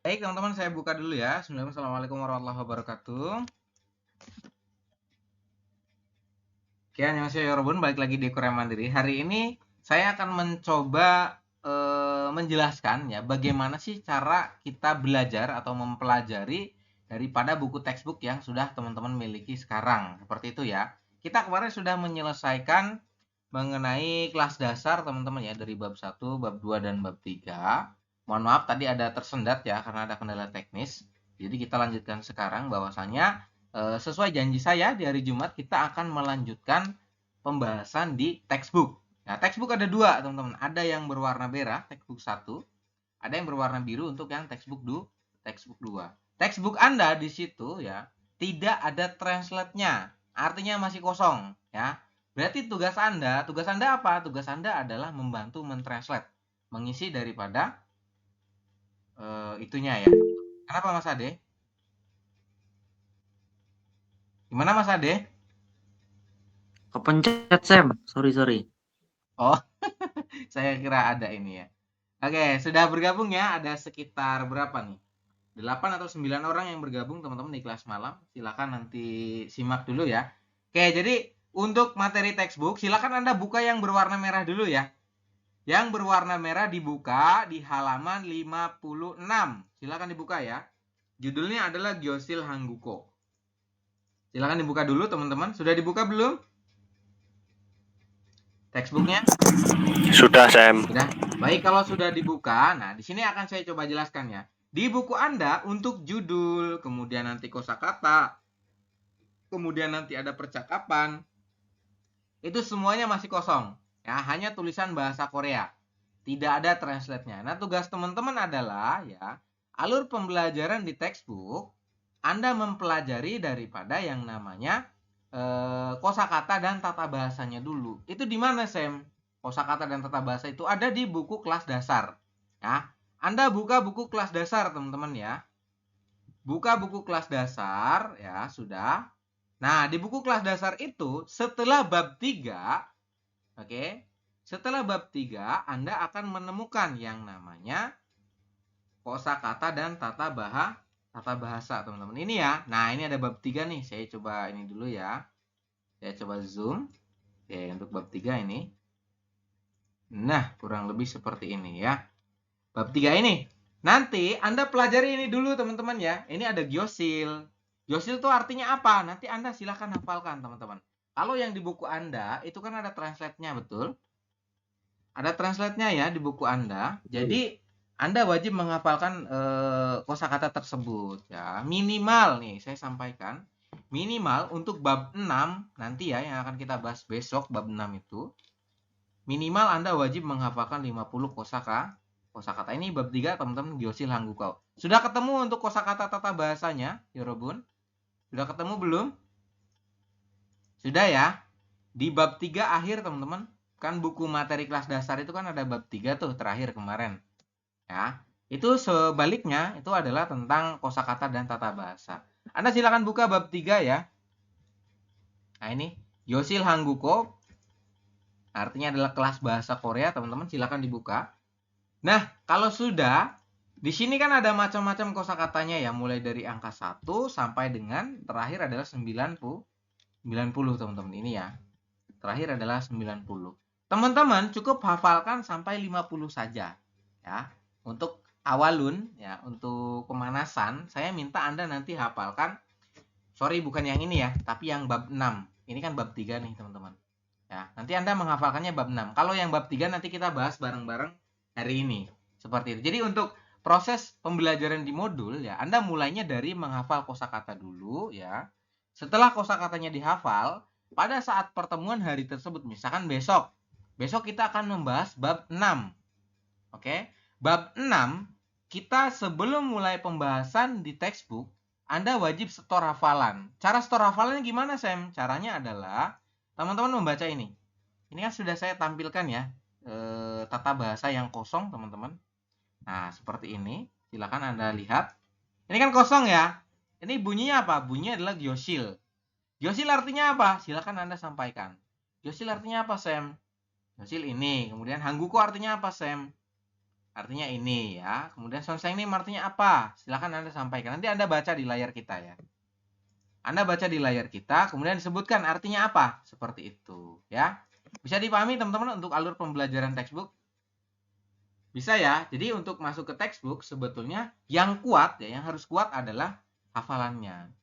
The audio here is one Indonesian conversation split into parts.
Baik teman-teman, saya buka dulu ya. Assalamualaikum warahmatullahi wabarakatuh. Oke, annyeonghaseyo yorobun, balik lagi di Korea Mandiri. Hari ini saya akan mencoba menjelaskan ya bagaimana sih cara kita belajar atau mempelajari daripada buku textbook yang sudah teman-teman miliki sekarang. Seperti itu ya. Kita kemarin sudah menyelesaikan mengenai kelas dasar teman-teman ya, dari bab 1, bab 2 dan bab 3. Mohon maaf tadi ada tersendat ya karena ada kendala teknis. Jadi kita lanjutkan sekarang bahwasanya sesuai janji saya di hari Jumat kita akan melanjutkan pembahasan di textbook. Nah, textbook ada dua teman-teman. Ada yang berwarna merah, textbook 1. Ada yang berwarna biru untuk yang textbook 2. Textbook Anda di situ ya tidak ada translate-nya. Artinya masih kosong ya. Berarti tugas Anda apa? Tugas Anda adalah membantu mentranslate, mengisi daripada itunya ya. Kenapa Mas Ade? Gimana Mas Ade? Kepencet Sam, sorry. Oh, saya kira ada ini ya. Oke, sudah bergabung ya. Ada sekitar berapa nih? 8 atau 9 orang yang bergabung teman-teman di kelas malam. Silakan nanti simak dulu ya. Oke, jadi untuk materi textbook silakan Anda buka yang berwarna merah dulu ya. Yang berwarna merah dibuka di halaman 56. Silakan dibuka ya. Judulnya adalah Gyosil Hangguko. Silakan dibuka dulu teman-teman. Sudah dibuka belum? Textbooknya? Sudah, Sam. Sudah. Baik, kalau sudah dibuka, nah di sini akan saya coba jelaskan ya. Di buku Anda untuk judul, kemudian nanti kosakata, kemudian nanti ada percakapan, itu semuanya masih kosong. Ya, hanya tulisan bahasa Korea. Tidak ada translate-nya. Nah, tugas teman-teman adalah ya, alur pembelajaran di textbook Anda mempelajari daripada yang namanya kosakata dan tata bahasanya dulu. Itu di mana, Sam? Kosakata dan tata bahasa itu ada di buku kelas dasar. Ya, Anda buka buku kelas dasar, teman-teman ya. Buka buku kelas dasar, ya, sudah. Nah, di buku kelas dasar itu setelah bab 3, oke. Setelah bab 3, Anda akan menemukan yang namanya kosakata dan tata bahasa, teman-teman. Ini ya. Nah, ini ada bab 3 nih. Saya coba ini dulu ya. Saya coba zoom. Oke, untuk bab 3 ini. Nah, kurang lebih seperti ini ya. Bab 3 ini. Nanti Anda pelajari ini dulu teman-teman ya. Ini ada gyosil. Gyosil itu artinya apa? Nanti Anda silahkan hafalkan teman-teman. Kalau yang di buku Anda itu kan ada translate-nya, betul? Ada translate-nya ya di buku Anda. Jadi Anda wajib menghafalkan kosakata tersebut ya. Minimal nih saya sampaikan, minimal untuk bab 6 nanti ya yang akan kita bahas besok bab 6 itu. Minimal Anda wajib menghafalkan 50 kosakata. Ini bab 3 teman-teman Gyosil Hanggukau. Sudah ketemu untuk kosakata tata bahasanya, Yorobun? Sudah ketemu belum? Sudah ya? Di bab 3 akhir teman-teman. Kan buku materi kelas dasar itu kan ada bab 3 tuh terakhir kemarin. Ya. Itu sebaliknya itu adalah tentang kosakata dan tata bahasa. Anda silakan buka bab 3 ya. Nah, ini Gyosil Hangguko artinya adalah kelas bahasa Korea, teman-teman silakan dibuka. Nah, kalau sudah di sini kan ada macam-macam kosakatanya ya, mulai dari angka 1 sampai dengan terakhir adalah 90 teman-teman ini ya. Terakhir adalah 90. Teman-teman cukup hafalkan sampai 50 saja ya. Untuk awalun ya, untuk pemanasan saya minta Anda nanti hafalkan, sorry bukan yang ini ya, tapi yang bab 6. Ini kan bab 3 nih teman-teman. Ya, nanti Anda menghafalkannya bab 6. Kalau yang bab 3 nanti kita bahas bareng-bareng hari ini. Seperti itu. Jadi untuk proses pembelajaran di modul ya, Anda mulainya dari menghafal kosakata dulu ya. Setelah kosakatanya dihafal, pada saat pertemuan hari tersebut, misalkan besok kita akan membahas bab 6. Oke. Bab 6 kita sebelum mulai pembahasan di textbook, Anda wajib setor hafalan. Cara setor hafalannya gimana, Sam? Caranya adalah teman-teman membaca ini. Ini kan sudah saya tampilkan ya, tata bahasa yang kosong, teman-teman. Nah, seperti ini. Silakan Anda lihat. Ini kan kosong ya. Ini bunyinya apa? Bunyinya adalah gyosil. Gyosil artinya apa? Silakan Anda sampaikan. Gyosil artinya apa, Sam? Gyosil ini. Kemudian hangguko artinya apa, Sam? artinya ini ya. Kemudian Sonsengnim artinya apa? Silakan Anda sampaikan. Nanti Anda baca di layar kita ya. Anda baca di layar kita, kemudian disebutkan artinya apa? Seperti itu ya. Bisa dipahami teman-teman untuk alur pembelajaran textbook? Bisa ya. Jadi untuk masuk ke textbook sebetulnya yang kuat ya, yang harus kuat adalah hafalannya.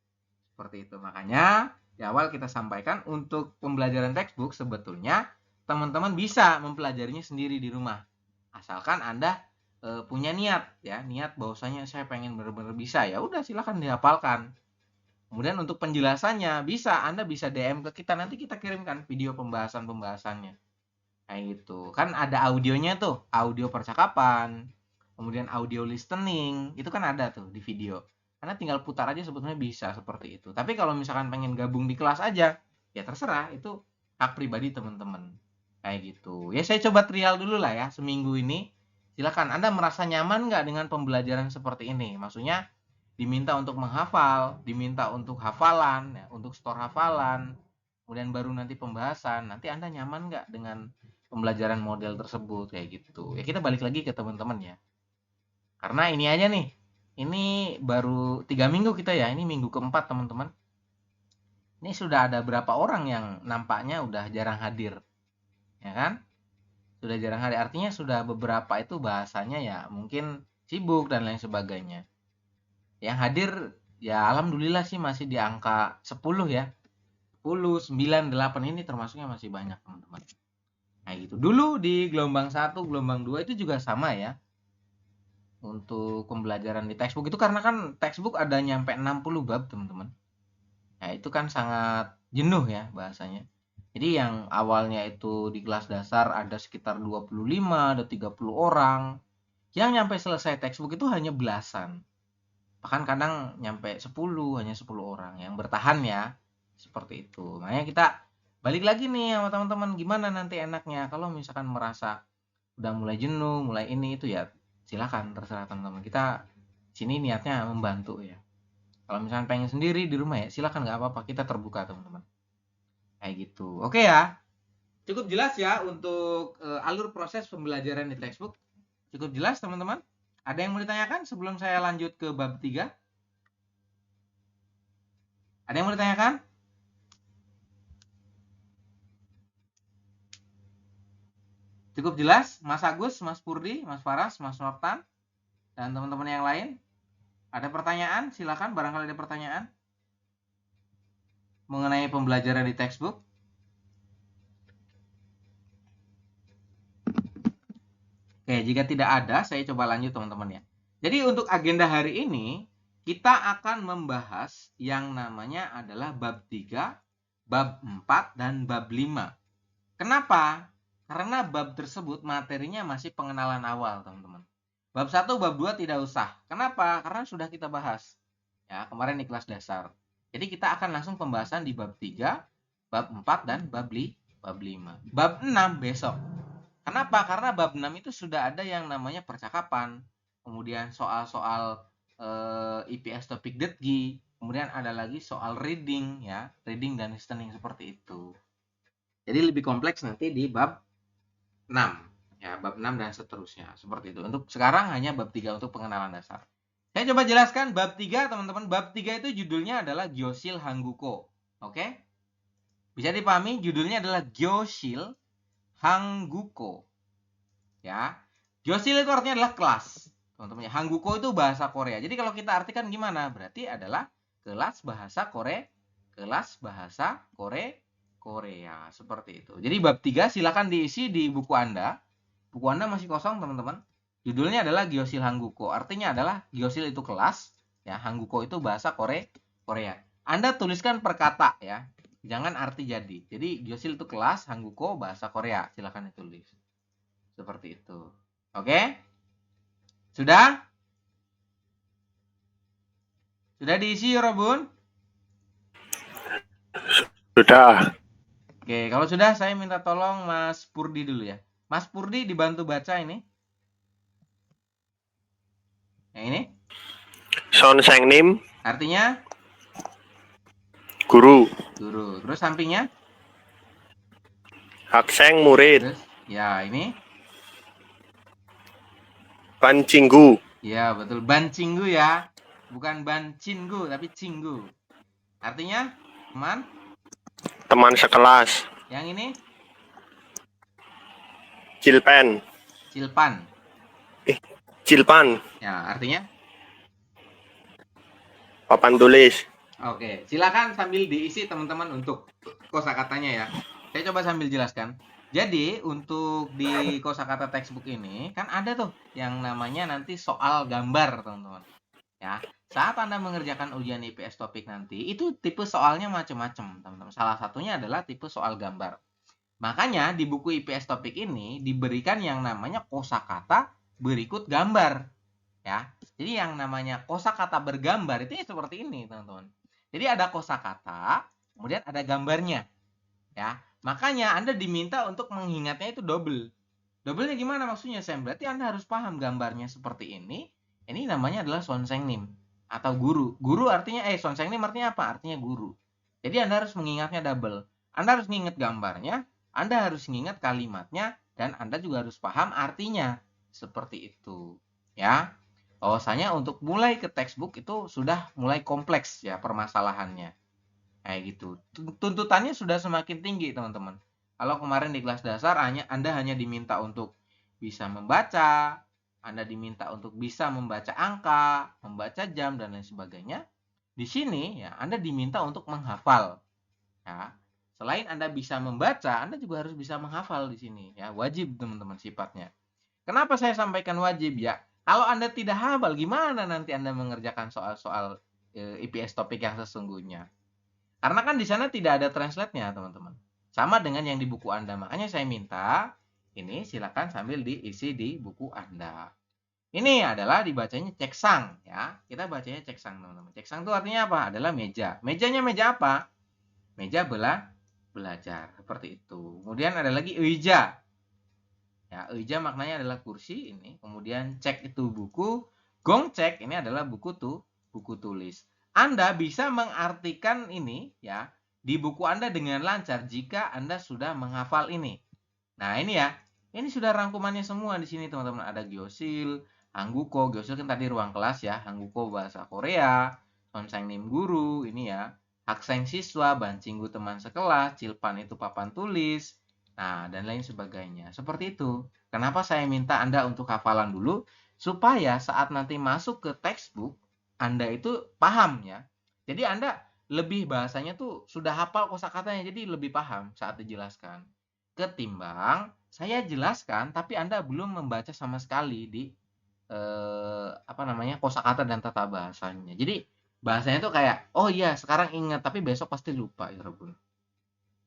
Seperti itu. Makanya di awal kita sampaikan untuk pembelajaran textbook sebetulnya teman-teman bisa mempelajarinya sendiri di rumah. Asalkan Anda punya niat ya, niat bahwasanya saya pengen benar-benar bisa, ya udah silakan dihafalkan. Kemudian untuk penjelasannya Anda bisa DM ke kita, nanti kita kirimkan video pembahasannya. Kayak gitu. Kan ada audionya tuh, audio percakapan, kemudian audio listening, itu kan ada tuh di video. Karena tinggal putar aja sebetulnya bisa seperti itu. Tapi kalau misalkan pengen gabung di kelas aja, ya terserah, itu hak pribadi teman-teman. Kayak gitu. Ya saya coba trial dulu lah ya, seminggu ini. Silakan, Anda merasa nyaman nggak dengan pembelajaran seperti ini? Maksudnya diminta untuk menghafal, diminta untuk hafalan, ya, untuk store hafalan, kemudian baru nanti pembahasan. Nanti Anda nyaman nggak dengan pembelajaran model tersebut kayak gitu? Ya kita balik lagi ke teman-teman ya. Karena ini aja nih, ini baru 3 minggu kita ya, ini minggu keempat teman-teman. Ini sudah ada berapa orang yang nampaknya udah jarang hadir, ya kan? Sudah jarang hadir, artinya sudah beberapa itu bahasanya ya mungkin sibuk dan lain sebagainya. Yang hadir ya alhamdulillah sih masih di angka 10 ya. 10, 9, 8 ini termasuknya masih banyak teman-teman. Nah gitu. Dulu di gelombang 1, gelombang 2 itu juga sama ya. Untuk pembelajaran di textbook itu karena kan textbook ada nyampe 60 bab teman-teman. Nah itu kan sangat jenuh ya bahasanya. Jadi yang awalnya itu di kelas dasar ada sekitar 25, ada 30 orang. Yang nyampe selesai textbook itu hanya belasan. Bahkan kadang nyampe 10, hanya 10 orang yang bertahan ya. Seperti itu. Makanya kita balik lagi nih sama teman-teman, gimana nanti enaknya kalau misalkan merasa udah mulai jenuh, mulai ini itu ya silakan, terserah teman-teman. Kita sini niatnya membantu ya. Kalau misalkan pengen sendiri di rumah ya silakan, nggak apa-apa, kita terbuka teman-teman. Kayak gitu. Oke ya. Cukup jelas ya untuk alur proses pembelajaran di textbook. Cukup jelas teman-teman? Ada yang mau ditanyakan sebelum saya lanjut ke bab 3? Ada yang mau ditanyakan? Cukup jelas, Mas Agus, Mas Purdi, Mas Faras, Mas Nortan, dan teman-teman yang lain? Ada pertanyaan? Silakan, barangkali ada pertanyaan mengenai pembelajaran di textbook. Oke, jika tidak ada, saya coba lanjut teman-teman ya. Jadi untuk agenda hari ini, kita akan membahas yang namanya adalah bab 3, bab 4, dan bab 5. Kenapa? Karena bab tersebut materinya masih pengenalan awal teman-teman. Bab 1, bab 2 tidak usah. Kenapa? Karena sudah kita bahas ya kemarin di kelas dasar. Jadi kita akan langsung pembahasan di bab 3, bab 4, dan bab 5. Bab 6 besok. Kenapa? Karena bab 6 itu sudah ada yang namanya percakapan, kemudian soal-soal IPS topik detgi, kemudian ada lagi soal reading ya, reading dan listening seperti itu. Jadi lebih kompleks nanti di bab 6 ya, bab 6 dan seterusnya seperti itu. Untuk sekarang hanya bab 3 untuk pengenalan dasar. Saya coba jelaskan bab 3 teman-teman. Bab 3 itu judulnya adalah Gyosil Hangguko. Oke? Bisa dipahami judulnya adalah Gyosil Hangguko. Ya. Gyosil itu artinya adalah kelas. Teman-teman, Hangguko itu bahasa Korea. Jadi kalau kita artikan gimana? Berarti adalah kelas bahasa Korea. Kelas bahasa Korea. Seperti itu. Jadi bab 3 silakan diisi di buku Anda. Buku Anda masih kosong, teman-teman. Judulnya adalah Gyosil Hangguko. Artinya adalah Gyosil itu kelas, ya, Hangguko itu bahasa Korea. Anda tuliskan per kata ya. Jangan arti jadi. Jadi Gyosil itu kelas, Hangguko bahasa Korea. Silakan ditulis. Seperti itu. Oke? Sudah? Sudah diisi, Robun? Sudah. Oke, kalau sudah saya minta tolong Mas Purdi dulu ya. Mas Purdi dibantu baca ini. Yang ini? Sonsengnim, Artinya? guru. Terus sampingnya? Hakseng, murid. Terus, ya ini. Ban Cinggu. Ya, betul. Ban cinggu ya. Bukan ban cinggu, tapi cinggu. Artinya, teman. Teman sekelas. Yang ini, Cilpen. cilpan. Cilpan. Ya, artinya. Papan tulis. Oke, silakan sambil diisi teman-teman untuk kosakatanya ya. Saya coba sambil jelaskan. Jadi, untuk di kosakata textbook ini, kan ada tuh yang namanya nanti soal gambar, teman-teman. Ya, saat Anda mengerjakan ujian IPS topik nanti, itu tipe soalnya macam-macam, teman-teman. Salah satunya adalah tipe soal gambar. Makanya di buku IPS topik ini diberikan yang namanya kosakata berikut gambar. Ya, jadi yang namanya kosakata bergambar itu ya seperti ini, teman-teman. Jadi ada kosakata, kemudian ada gambarnya. Ya, makanya Anda diminta untuk mengingatnya itu double. Doublenya gimana maksudnya, Sam? Berarti Anda harus paham gambarnya seperti ini. Ini namanya adalah sonsengnim atau guru. Guru artinya sonsengnim artinya apa? Artinya guru. Jadi Anda harus mengingatnya double. Anda harus mengingat gambarnya, Anda harus mengingat kalimatnya, dan Anda juga harus paham artinya. Seperti itu. Ya. Bahwasanya untuk mulai ke textbook itu sudah mulai kompleks ya permasalahannya. Kayak gitu. Tuntutannya sudah semakin tinggi, teman-teman. Kalau kemarin di kelas dasar Anda hanya diminta untuk bisa membaca, Anda diminta untuk bisa membaca angka, membaca jam dan lain sebagainya. Di sini ya Anda diminta untuk menghafal. Ya. Selain Anda bisa membaca, Anda juga harus bisa menghafal di sini ya. Wajib, teman-teman, sifatnya. Kenapa saya sampaikan wajib ya? Kalau Anda tidak hafal, gimana nanti Anda mengerjakan soal-soal IPS topik yang sesungguhnya? Karena kan di sana tidak ada translate-nya, teman-teman. Sama dengan yang di buku Anda. Makanya saya minta ini silakan sambil diisi di buku Anda. Ini adalah dibacanya ceksang ya. Kita bacanya ceksang, teman-teman. Ceksang itu artinya apa? Adalah meja. Mejanya meja apa? Meja belajar. Seperti itu. Kemudian ada lagi eja. Ya, eja maknanya adalah kursi ini. Kemudian cek itu buku. Gong cek ini adalah buku tulis. Anda bisa mengartikan ini ya di buku Anda dengan lancar jika Anda sudah menghafal ini. Nah, ini ya. Ini sudah rangkumannya semua di sini, teman-teman. Ada Gyosil, Hangguko. Gyosil kan tadi ruang kelas ya. Hangguko bahasa Korea, Sonsengnim guru, ini ya. Hakseng siswa, Bancinggu teman sekelas, Cilpan itu papan tulis. Nah, dan lain sebagainya. Seperti itu. Kenapa saya minta Anda untuk hafalan dulu supaya saat nanti masuk ke textbook Anda itu paham ya. Jadi Anda lebih bahasanya tuh sudah hafal kosakatanya, jadi lebih paham saat dijelaskan. Ketimbang saya jelaskan tapi Anda belum membaca sama sekali di kosakata dan tata bahasanya. Jadi bahasanya tuh kayak, oh iya sekarang ingat tapi besok pasti lupa ya, Rebun.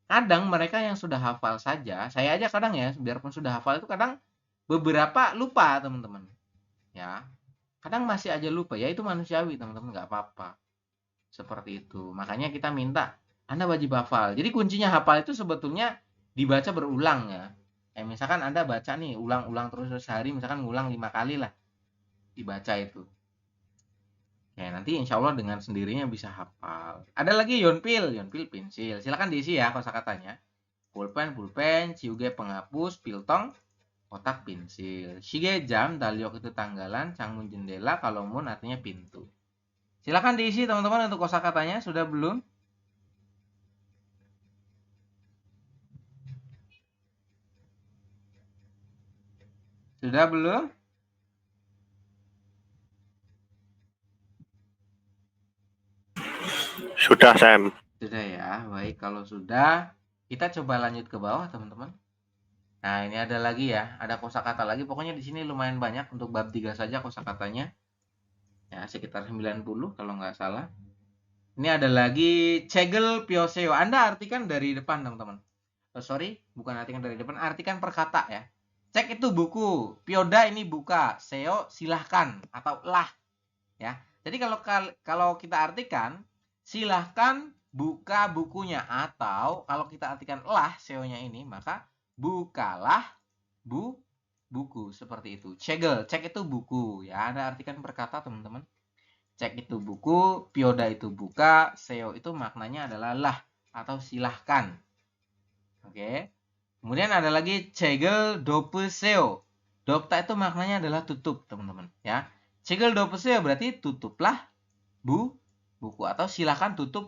Kadang mereka yang sudah hafal saja, saya aja kadang ya, biarpun sudah hafal itu kadang beberapa lupa, teman-teman. Ya, kadang masih aja lupa, ya itu manusiawi, teman-teman, nggak apa-apa. Seperti itu. Makanya kita minta Anda wajib hafal. Jadi kuncinya hafal itu sebetulnya dibaca berulang ya. Kayak misalkan Anda baca nih, ulang-ulang terus sehari, misalkan ngulang 5 kali lah dibaca itu. Ya, nanti insya Allah dengan sendirinya bisa hafal. Ada lagi yonpil pensil. Silakan diisi ya kosakatanya. Pulpen, ciuge penghapus, piltong, kotak pensil. Shige jam, dalyok itu tanggalan, cangmun jendela, kalomun artinya pintu. Silakan diisi teman-teman untuk kosakatanya. Sudah belum? Sudah belum? Sudah, Sam. Sudah ya. Baik, kalau sudah, kita coba lanjut ke bawah, teman-teman. Nah, ini ada lagi ya. Ada kosakata lagi. Pokoknya di sini lumayan banyak untuk bab 3 saja kosakatanya. Ya, sekitar 90 kalau nggak salah. Ini ada lagi cegel pioseo. Anda artikan dari depan, teman-teman. Sorry, bukan artikan dari depan, artikan per kata ya. Cek itu buku, pioda ini buka, seo silahkan atau lah ya. Jadi kalau kita artikan silahkan buka bukunya, atau kalau kita artikan lah seo-nya ini, maka bukalah buku seperti itu. Cek itu buku ya. Anda artikan per kata, teman-teman. Cek itu buku, pioda itu buka, seo itu maknanya adalah lah atau silahkan. Oke. Kemudian ada lagi cegel dope seo. Dopta itu maknanya adalah tutup, teman-teman, ya. Cegel dopeseo berarti tutuplah buku atau silakan tutup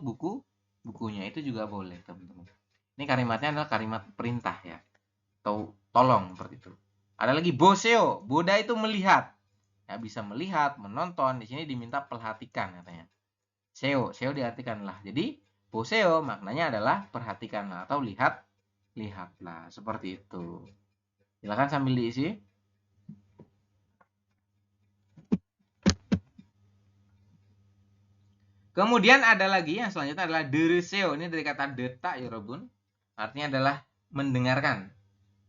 bukunya, itu juga boleh, teman-teman. Ini kalimatnya adalah kalimat perintah ya, atau tolong seperti itu. Ada lagi boseo, boda itu melihat. Ya, bisa melihat, menonton. Di sini diminta perhatikan katanya. Seo diartikanlah. Jadi boseo maknanya adalah perhatikanlah atau lihatlah, seperti itu. Silakan sambil diisi. Kemudian ada lagi yang selanjutnya adalah dereseo. Ini dari kata deta ya Robun. Artinya adalah mendengarkan.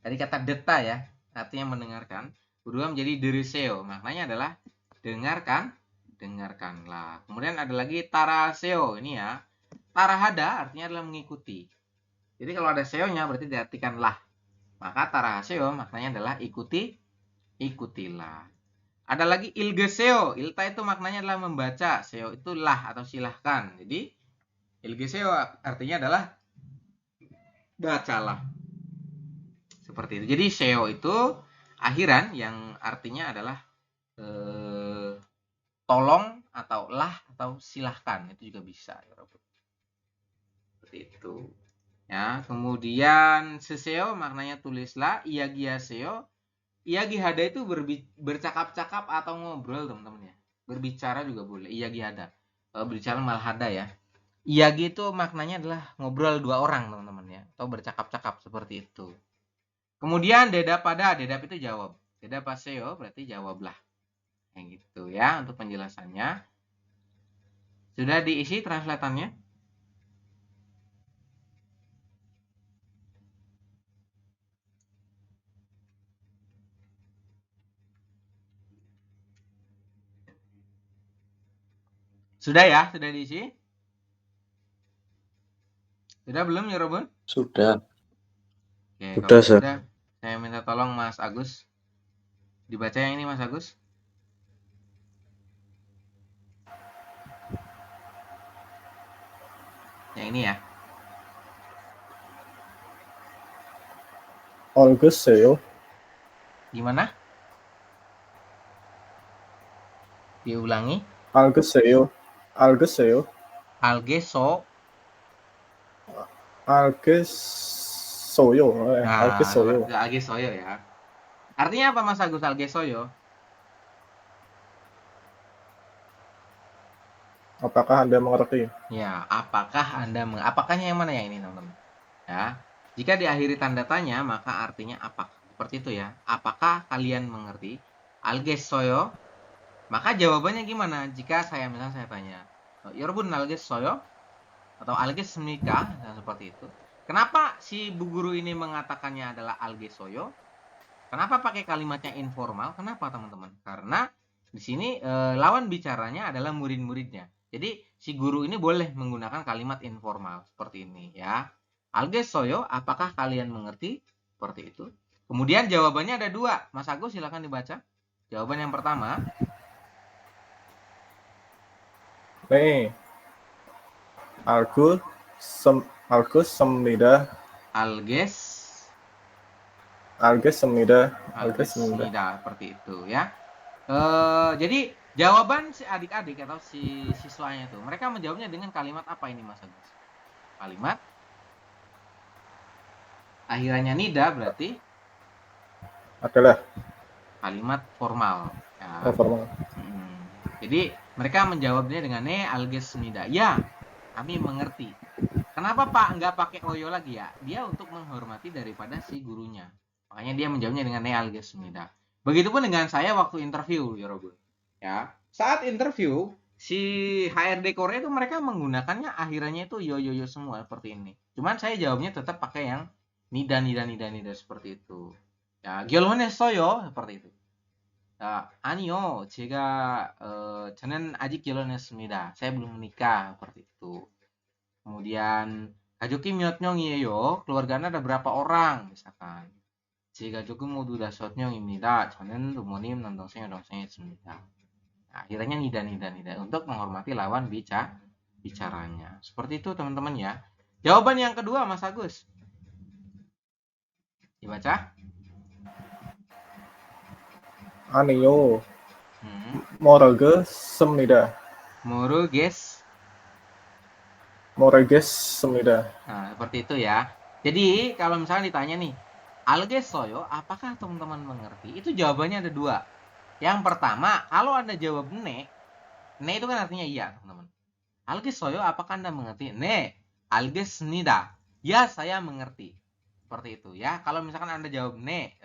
Dari kata deta ya, artinya mendengarkan. Berubah menjadi dereseo. Maknanya adalah dengarkanlah. Kemudian ada lagi taraseo. Ini ya. Tarahada artinya adalah mengikuti. Jadi kalau ada seo-nya berarti diartikanlah. Maka tarahaseo maknanya adalah ikutilah. Ada lagi ilgeseo. Ilta itu maknanya adalah membaca. Seo itu lah atau silahkan. Jadi ilgeseo artinya adalah bacalah. Seperti itu. Jadi seo itu akhiran yang artinya adalah tolong atau lah atau silahkan. Itu juga bisa. Seperti itu. Ya, kemudian seseo maknanya tulislah. Iagiaseo. Iagihada itu bercakap-cakap atau ngobrol, teman-teman ya. Berbicara juga boleh. Iagihada. Berbicara malhada ya. Iagi itu maknanya adalah ngobrol dua orang, teman-teman ya. Atau bercakap-cakap seperti itu. Kemudian dedap itu jawab. Dedapaseo berarti jawablah. Yang gitu ya untuk penjelasannya. Sudah diisi translatannya? Sudah ya? Sudah diisi? Sudah belum ya Robun? Sudah. Oke, Sudah, kalau Sir. sudah, saya minta tolong Mas Agus. Dibaca yang ini Mas Agus. Yang ini ya. 알겠어요. Gimana? Diulangi. 알겠어요. 알겠어요. Algeso. 알겠어요. 네, Nah, 알겠어요. Algesoyo ya. Artinya apa Mas Agus Algesoyo? Apakah Anda mengerti? Ya, apakah Anda apakahnya yang mana ya ini, teman-teman? Ya. Jika diakhiri tanda tanya, maka artinya apa? Seperti itu ya. Apakah kalian mengerti? Algesoyo. Maka jawabannya gimana? Jika misalnya saya tanya, Yorbun Algesoyo atau Algesmika, nah, seperti itu. Kenapa si bu guru ini mengatakannya adalah Algesoyo? Kenapa pakai kalimatnya informal? Kenapa, teman-teman? Karena di sini lawan bicaranya adalah murid-muridnya. Jadi si guru ini boleh menggunakan kalimat informal seperti ini ya. Algesoyo, apakah kalian mengerti? Seperti itu. Kemudian jawabannya ada dua. Mas Agus silakan dibaca. Jawaban yang pertama. 네. 알겠습니다. 알겠습니다. Seperti itu ya. Jadi jawaban si adik-adik atau si siswanya itu, mereka menjawabnya dengan kalimat apa ini Mas Agus? Kalimat akhirannya nida berarti adalah kalimat formal. Ya. formal. Jadi mereka menjawabnya dengan algesmida. Ya, kami mengerti. Kenapa Pak nggak pakai oyo lagi ya? Dia untuk menghormati daripada si gurunya. Makanya dia menjawabnya dengan algesmida. Begitupun dengan saya waktu interview, ya Robun. Ya, saat interview si HRD Korea itu mereka menggunakannya akhirannya itu yo semua seperti ini. Cuman saya jawabnya tetap pakai yang nida seperti itu. Ya, 결혼했어요 seperti itu. 아니요, 저는 아직 결혼했습니다. Saya belum menikah seperti itu. Kemudian 가족이 몇 명이에요? Keluarga Anda ada berapa orang? Misalkan. 제 가족은 모두 5명입니다. 저는 부모님, 남동생, 여동생이 있습니다. Nah, akhirnya nida untuk menghormati lawan bicaranya. Seperti itu teman-teman ya. Jawaban yang kedua Mas Agus. Dibaca. 아니요. Hmm. 모르겠습니다. Moruges. 모르겠습니다. Nah, seperti itu ya. Jadi, kalau misalnya ditanya nih, algesoyo, apakah teman-teman mengerti? Itu jawabannya ada dua. Yang pertama, kalau Anda jawab ne itu kan artinya iya, teman-teman. Algesoyo, apakah Anda mengerti? Ne, algesnida. Ya, saya mengerti. Seperti itu ya. Kalau misalkan Anda jawab ne,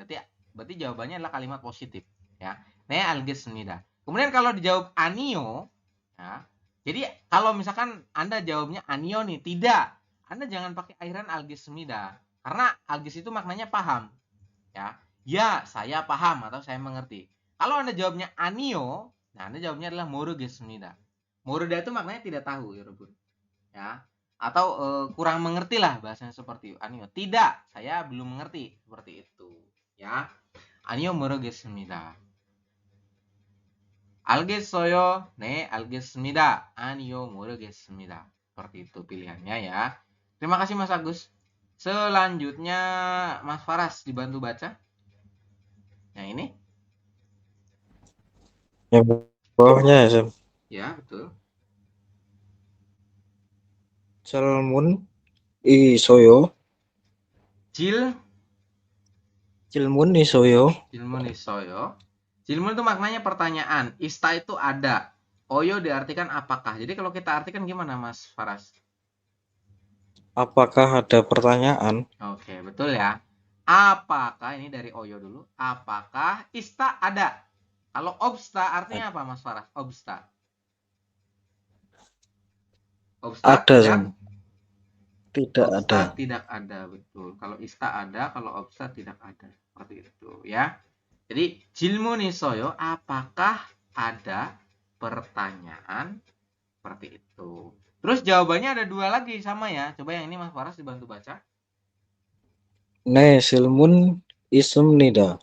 berarti jawabannya adalah kalimat positif ya. Ne algesnida. Kemudian kalau dijawab anio, ya. Jadi kalau misalkan Anda jawabnya anio nih, tidak. Anda jangan pakai akhiran algesnida. Karena alges itu maknanya paham. Ya. Ya, saya paham atau saya mengerti. Kalau Anda jawabnya anio, nah Anda jawabnya adalah morugesnida. Moruda itu maknanya tidak tahu ya, Robun. Ya. Atau kurang mengerti lah bahasanya seperti anio. Tidak, saya belum mengerti seperti itu. Ya. Anio morugesnida. 알겠어요. 네, 알겠습니다. 아니요, 모르겠습니다. Seperti itu pilihannya ya. Terima kasih Mas Agus. Selanjutnya Mas Faras dibantu baca. Yang ini? Yang bawahnya ya, Sam. Ya, betul. Cilmun isoyo. Cilmun isoyo. Jilmun isoyo. Jilmun itu maknanya pertanyaan. Ista itu ada. Oyo diartikan apakah. Jadi kalau kita artikan gimana Mas Faras? Apakah ada pertanyaan? Oke, betul ya. Apakah, ini dari Oyo dulu. Apakah ista ada? Kalau obsta artinya apa Mas Faras? Obsta. Obsta Ada, tidak? Sam. Tidak Obsta ada. tidak ada, betul. Kalau ista ada, kalau obsta tidak ada. Seperti itu ya. Jadi jilmun isoyo, apakah ada pertanyaan? Seperti itu. Terus jawabannya ada dua lagi sama ya. Coba yang ini Mas Faras dibantu baca. Ne silmun isumnida.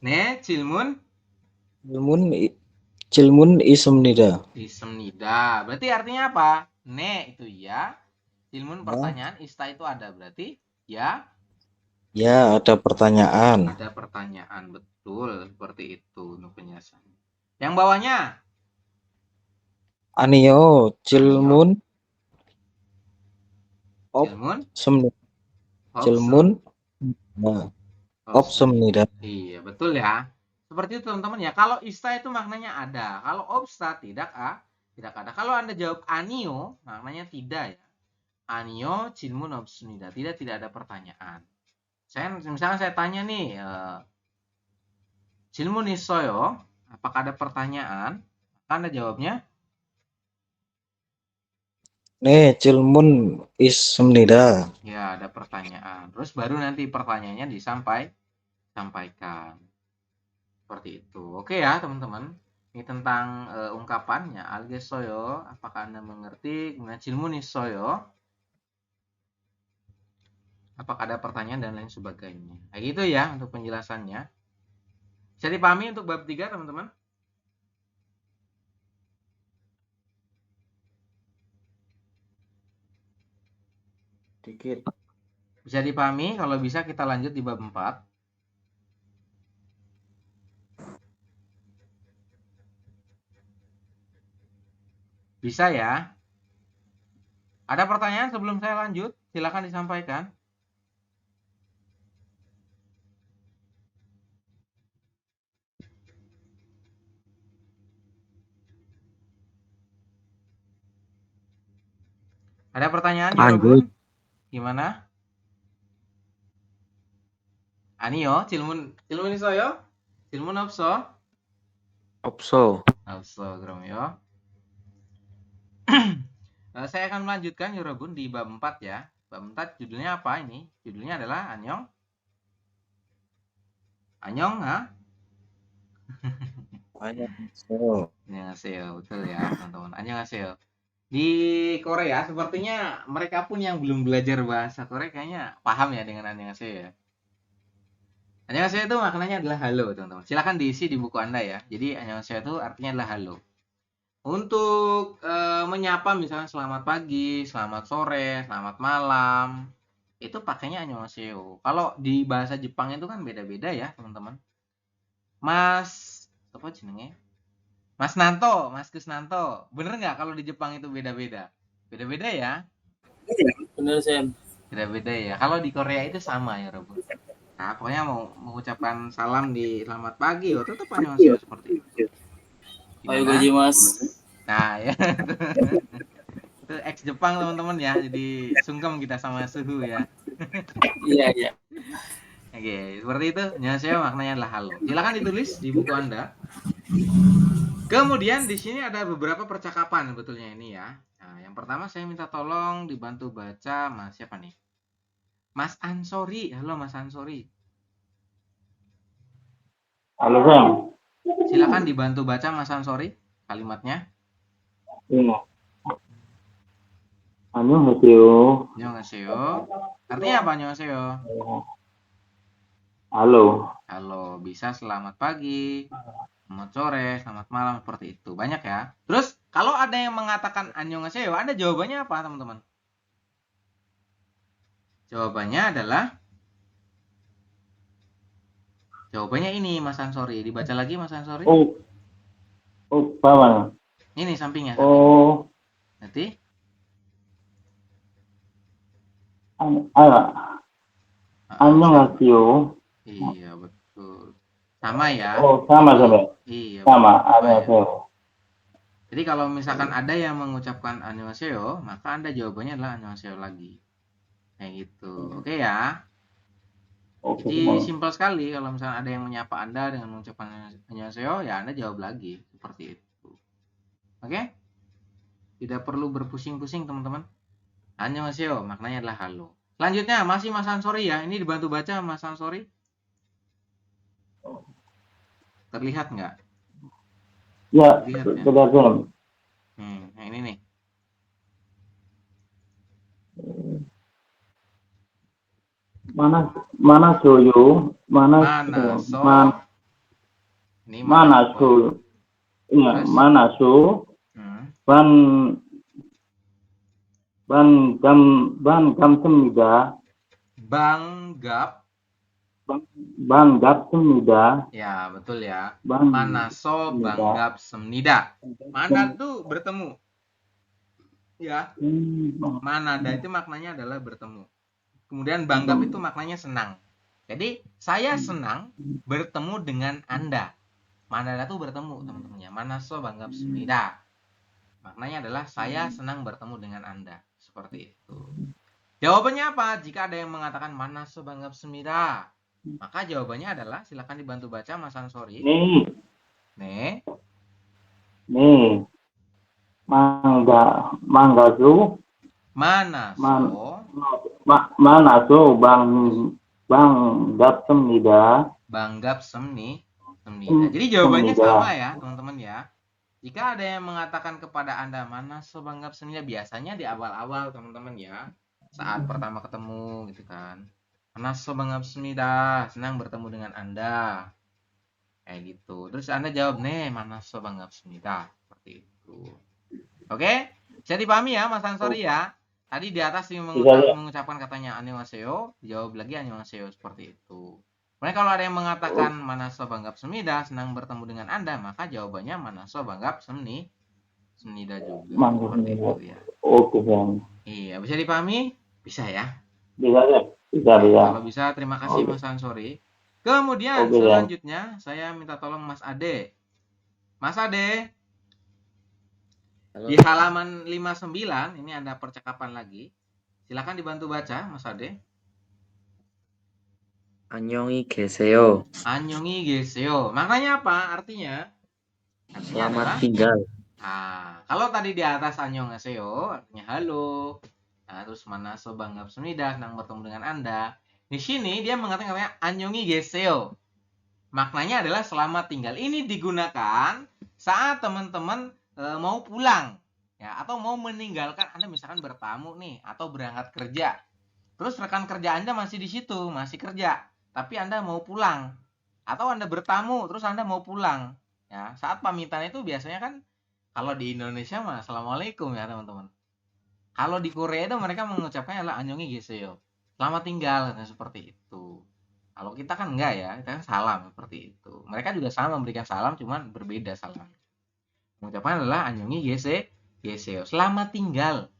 Ne jilmun Cilmun isumnida. isemnida. Berarti artinya apa? Ne itu ya. Jilmun Ya. pertanyaan, ista itu ada. Berarti ya Ya, ada pertanyaan. ada pertanyaan. Betul, seperti itu untuk penjelasan. Yang bawahnya Anio cilmun jilmun opsumnida. obsum. Cilmun nah, opsumnida. Iya, betul ya. Seperti itu teman-teman ya. Kalau ista itu maknanya ada. Kalau obsta tidak ada. Kalau Anda jawab anio, maknanya tidak ya. Anio jilmun obsnida. Tidak ada pertanyaan. Misalnya saya tanya nih, jilmun isoyo, apakah ada pertanyaan? Maka Anda jawabnya Ne cilmun isumnida. ya ada pertanyaan. Terus baru nanti pertanyaannya disampaikan. Seperti itu. Oke ya teman-teman. Ini tentang ungkapannya algesoyo, apakah Anda mengerti? Kemudian jilmun isoyo, apakah ada pertanyaan dan lain sebagainya. Kayak gitu ya untuk penjelasannya. Bisa dipahami untuk bab 3 teman-teman? Dikit. Bisa dipahami, kalau bisa kita lanjut di bab 4. Bisa ya? Ada pertanyaan sebelum saya lanjut? Silakan disampaikan. Ada pertanyaan ya, Lanjut. Robun? Gimana? Anio, cilmun isoyo? Cilmun opso? Opso. Opso, Gromyo. Saya akan melanjutkan ya, Robun, di bab 4 ya. Bab 4 judulnya apa ini? Judulnya adalah Anyong. Anyong, ha? Annyeonghaseyo, betul ya, teman-teman. Annyeonghaseyo. Di Korea sepertinya mereka pun yang belum belajar bahasa Korea kayaknya paham ya dengan annyeonghaseyo ya. Annyeonghaseyo itu maknanya adalah halo, teman-teman. Silakan diisi di buku Anda ya. Jadi annyeonghaseyo itu artinya adalah halo. Untuk menyapa misalnya selamat pagi, selamat sore, selamat malam, itu pakainya annyeonghaseyo. Kalau di bahasa Jepang itu kan beda-beda ya, teman-teman. Mas Apa jenenge? Mas Nanto, Mas Kusnanto. Bener nggak kalau di Jepang itu beda-beda? Beda-beda ya? Bener Sam. Beda-beda ya. Kalau di Korea itu sama ya, Robo. Nah, pokoknya mau mengucapkan salam di selamat pagi, oh tetap annyeonghaseyo seperti itu. Ayo Gimana? gaji Mas. Nah, ya. Itu ex Jepang teman-teman ya. Jadi sungkem kita sama suhu ya. Iya. Oke, seperti itu. Annyeonghaseyo maknanya adalah halo. Silakan ditulis di buku Anda. Kemudian di sini ada beberapa percakapan sebetulnya ini ya. Nah, yang pertama saya minta tolong dibantu baca Mas siapa nih? Mas Ansori. Halo Mas Ansori. Halo Sam. Silakan dibantu baca Mas Ansori kalimatnya. Iya. Annyeonghaseyo. Annyeonghaseyo. Artinya apa annyeonghaseyo? Halo. Halo, bisa selamat pagi, selamat sore, selamat malam seperti itu. Banyak ya. Terus kalau ada yang mengatakan annyeonghaseyo, ada jawabannya apa, teman-teman? Jawabannya ini, Mas Ansori. Dibaca lagi, Mas Ansori. Bawah. Ini sampingnya. Oh, Nanti. annyeonghaseyo. Iya, betul. Sama ya. Oh, sama. Iya. Sama, betul. annyeonghaseyo. Jadi kalau misalkan ada yang mengucapkan annyeonghaseyo, maka Anda jawabannya adalah annyeonghaseyo lagi. Kayak gitu. Oke ya. Oke, Jadi simpel sekali kalau misalnya ada yang menyapa Anda dengan mengucapkan annyeonghaseyo, ya Anda jawab lagi seperti itu. Oke? Tidak perlu berpusing-pusing, teman-teman. Annyeonghaseyo maknanya adalah halo. Selanjutnya masih Mas Ansori ya. Ini dibantu baca Mas Ansori. Terlihat nggak? Ya, Terlihat ya. benar Sam. Nah ini nih. Mana soyo? Ini Mana so? Iya, Terus? mana so? 반갑습니다. 반갑습니다. Ya, betul ya. 반갑습니다. Manaso banggapsemnida. Mana tuh bertemu. Ya. Manada itu maknanya adalah bertemu. Kemudian banggap itu maknanya senang. Jadi, saya senang bertemu dengan Anda. Manada itu bertemu, teman-temannya. Manaso banggapsemnida. Maknanya adalah saya senang bertemu dengan Anda. Seperti itu. Jawabannya apa? Jika ada yang mengatakan manaso banggapsemnida, maka jawabannya adalah silakan dibantu baca Mas Ansori. 네. Nih. Manaso banggapsemnida. Banggapsemnida. Jadi jawabannya sama ya, teman-teman ya. Jika ada yang mengatakan kepada Anda manaso banggapsemnida, biasanya di awal-awal, teman-teman ya. Saat pertama ketemu gitu kan. Manaso banggapsemnida, senang bertemu dengan Anda. Kayak gitu. Terus Anda jawab, "네, manaso banggapsemnida." Seperti itu. Oke? Bisa dipahami ya, Mas Ansori ya. Tadi di atas mengucapkan katanya annyeonghaseyo, dijawab lagi annyeonghaseyo seperti itu. Kemudian kalau ada yang mengatakan manaso banggapsemnida, senang bertemu dengan Anda, maka jawabannya manaso banggapsemnida juga. Seperti itu ya. Oke, Bang. Iya, bisa dipahami? Bisa ya. Bisa. Kalau bisa, terima kasih Mas Ansori. Kemudian Oke, selanjutnya saya minta tolong Mas Ade. Mas Ade, Halo. di halaman 59 ini ada percakapan lagi. Silakan dibantu baca, Mas Ade. 안녕히 계세요. Annyeonghi geseo. Maknanya apa? Artinya adalah Selamat tinggal. kalau tadi di atas annyeonghaseyo artinya halo. Nah, terus manaso banggapsemnida, senang bertemu dengan Anda. Di sini dia mengatakan katanya annyeonghi geseo. Maknanya adalah selamat tinggal. Ini digunakan saat teman-teman mau pulang ya, atau mau meninggalkan. Anda misalkan bertamu nih atau berangkat kerja. Terus rekan kerja Anda masih di situ, masih kerja, tapi Anda mau pulang. Atau Anda bertamu terus Anda mau pulang. Ya, saat pamitan itu biasanya kan kalau di Indonesia mah assalamualaikum ya, teman-teman. Kalau di Korea itu mereka mengucapkannya adalah annyeonghi geseo. Selamat tinggal, seperti itu. Kalau kita kan enggak ya, kita kan salam seperti itu. Mereka juga sama memberikan salam, cuman berbeda salam. Pengucapan adalah Annyeonghi geseo. Selamat tinggal.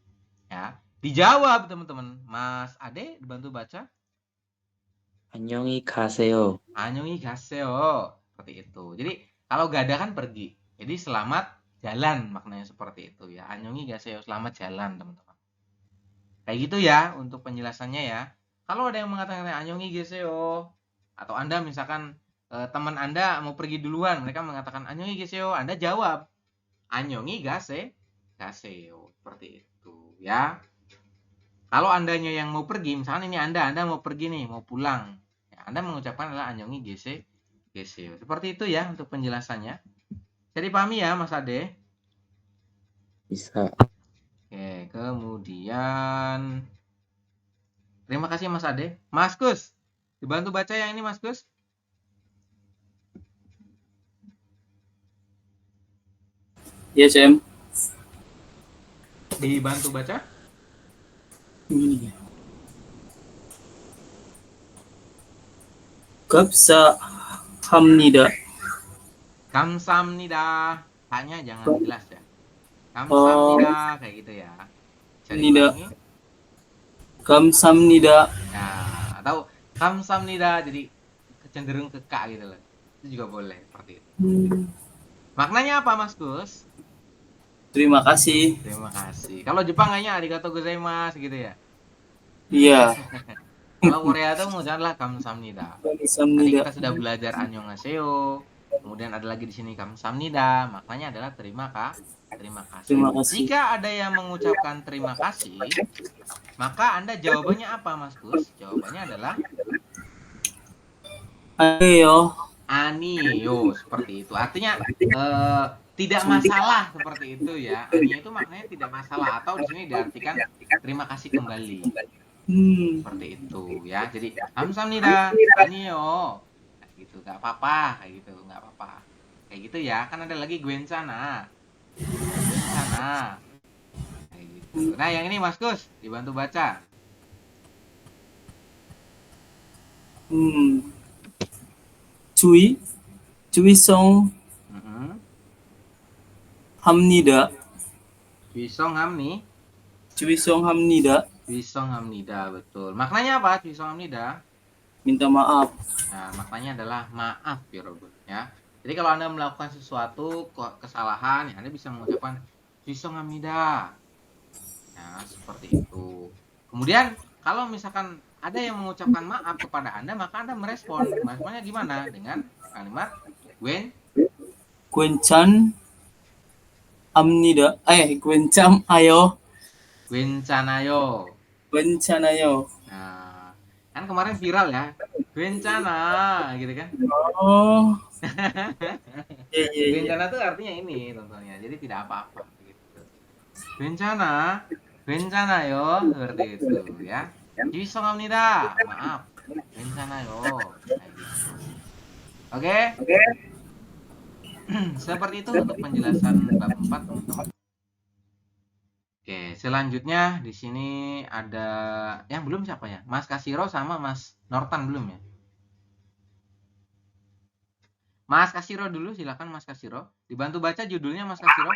Ya. Dijawab teman-teman. Mas Ade dibantu baca. 안녕히 가세요. Annyeonghi gaseo. Seperti itu. Jadi kalau gada kan pergi. Jadi selamat jalan maknanya seperti itu ya. Annyeonghi gaseo, selamat jalan teman-teman. Kayak gitu ya untuk penjelasannya ya. Kalau ada yang mengatakan Annyeonghi geseo atau Anda misalkan teman Anda mau pergi duluan, mereka mengatakan Annyeonghi geseo, Anda jawab Annyeonghi gaseo. Seperti itu ya. Kalau Andanya yang mau pergi, misalkan ini Anda mau pergi nih, mau pulang. Ya, Anda mengucapkan adalah Annyeonghi geseo. Seperti itu ya untuk penjelasannya. Jadi pahami ya Mas Ade? bisa. Oke, kemudian terima kasih Mas Ade. Mas Kus, dibantu baca yang ini Mas Kus. Ya, Sam. Dibantu baca. Ini. Kamsahamnida. Kamsahamnida. Hanya jangan jelas ya. Kamsahamnida kayak gitu ya. Bisa Nida. diulangi. Kamsamnida. Nah, atau kamsahamnida jadi cenderung ke K gitu loh. Itu juga boleh seperti itu. Maknanya apa Mas Kus? Terima kasih. Terima kasih. Kalau Jepang kayaknya arigatou gozaimasu gitu ya. Iya. Kalau Korea tuh mengucapkanlah kamsahamnida. Tadi Kamsamnida. kita sudah belajar annyeonghaseyo. Kemudian ada lagi di sini kamsahamnida. Maknanya adalah terima kasih. Terima kasih. Jika ada yang mengucapkan terima kasih, maka Anda jawabannya apa Mas Kus? Jawabannya adalah Ayo. Anio, seperti itu. Artinya tidak masalah seperti itu ya. Anio itu maknanya tidak masalah atau di sini diartikan terima kasih kembali. Seperti itu ya. Jadi kamsahamnida, Anio. Kayak gitu, nggak apa-apa, kayak gitu, nggak apa-apa. Kayak gitu ya. Kan ada lagi Gwensana. Gwensana. Kayak gitu. Nah, yang ini Mas Kus, dibantu baca. Cuisong hamnida. Cuisong hamni. Cuisong hamnida. Cuisong hamnida, betul. Maknanya apa? Cuisong hamnida. Minta maaf. Nah, maknanya adalah maaf ya Robun ya. Jadi kalau Anda melakukan sesuatu kesalahan, ya Anda bisa mengucapkan cuisong hamnida. Nah, seperti itu. Kemudian kalau misalkan ada yang mengucapkan maaf kepada Anda, maka Anda merespon. Meresponnya gimana? Dengan kalimat Gwenchan amnida. Gwencam ayo. Gwencanayo. Gwencanayo. Nah, kan kemarin viral ya. Gwencana gitu kan. Oh. Iya. Gwencana itu artinya ini contohnya. Jadi tidak apa-apa gitu. Gwencana yo seperti itu ya. 죄송합니다. Maaf. Gwencanayo. Kayak gitu. Oke. Seperti itu untuk penjelasan bab 4 teman-teman. Oke, selanjutnya di sini ada yang belum siapa ya? Mas Kasiro sama Mas Nortan belum ya? Mas Kasiro dulu, silakan Mas Kasiro. Dibantu baca judulnya Mas Kasiro.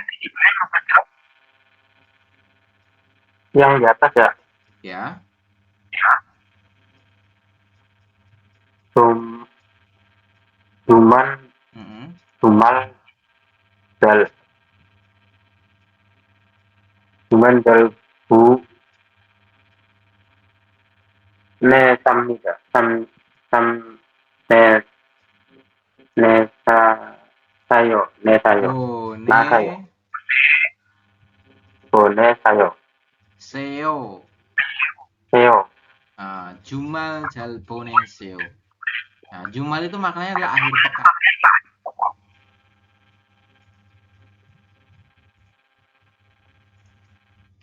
Yang di atas ya. Ya. Duman dal bu ne samnida ne sayo Oh, Nakayo. ne sayo Seo. Jumal jalboneseo. Nah, Jumal itu maknanya adalah akhir pekan.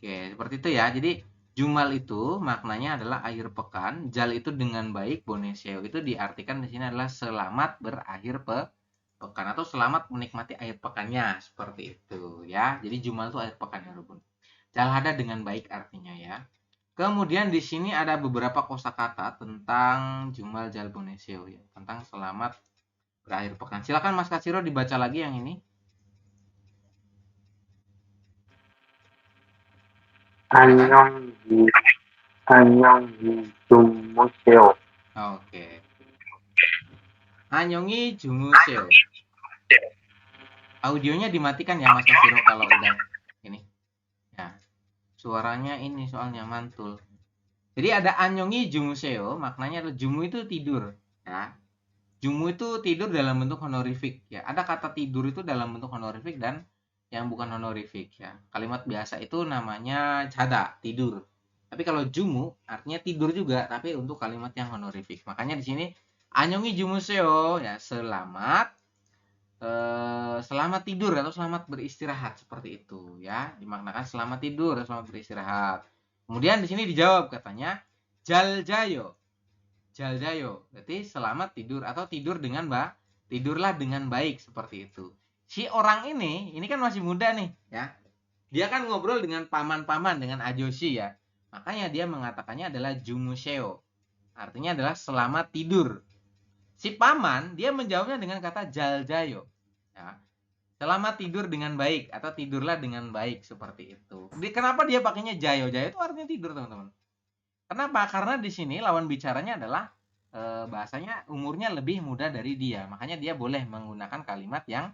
Oke, seperti itu ya. Jadi Jumal itu maknanya adalah akhir pekan. Jal itu dengan baik, boneseo itu diartikan di sini adalah selamat berakhir pekan atau selamat menikmati akhir pekannya, seperti itu ya. Jadi Jumal itu akhir pekan ya, Rubun. Jalhada dengan baik artinya ya. Kemudian di sini ada beberapa kosakata tentang Jumal Jalboneseo ya, tentang selamat berakhir pekan. Silakan Mas Kasiro dibaca lagi yang ini. 안녕히, 안녕히 주무세요. Oke. Anyongi Jumuseo. Audionya dimatikan ya Mas Kasiro kalau udah ini. Ya. Suaranya ini soalnya mantul. Jadi ada Anyongi Jumuseo, maknanya adalah jumu itu tidur, ya. Jumu itu tidur dalam bentuk honorific ya. Ada kata tidur itu dalam bentuk honorific dan yang bukan honorific ya. Kalimat biasa itu namanya jada, tidur. Tapi kalau jumu artinya tidur juga, tapi untuk kalimat yang honorific. Makanya di sini Anyongi Jumuseo ya, selamat tidur atau selamat beristirahat seperti itu ya. Dimaknakan selamat tidur atau selamat beristirahat. Kemudian di sini dijawab katanya jaljayo. Jaljayo berarti selamat tidur atau tidur dengan tidurlah dengan baik seperti itu. Si orang ini kan masih muda nih ya. Dia kan ngobrol dengan paman-paman, dengan ajoshi ya. Makanya dia mengatakannya adalah jumuseo. Artinya adalah selamat tidur. Si paman dia menjawabnya dengan kata jaljayo. Ya. Selamat tidur dengan baik atau tidurlah dengan baik seperti itu. Kenapa dia pakainya jayo? Jayo itu artinya tidur, teman-teman. Kenapa? Karena di sini lawan bicaranya adalah bahasanya umurnya lebih muda dari dia. Makanya dia boleh menggunakan kalimat yang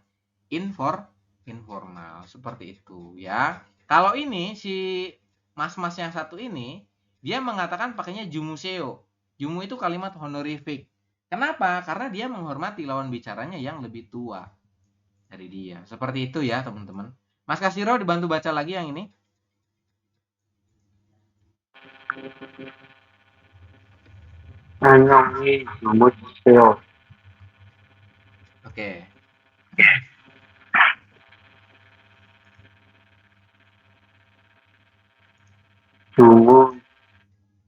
informal seperti itu ya. Kalau ini si mas-mas yang satu ini dia mengatakan pakainya jumuseo. Jumu itu kalimat honorific. Kenapa? Karena dia menghormati lawan bicaranya yang lebih tua dari dia. Seperti itu ya, teman-teman. Mas Kasiro dibantu baca lagi yang ini. 안녕히 주무세요. Oke. 주무,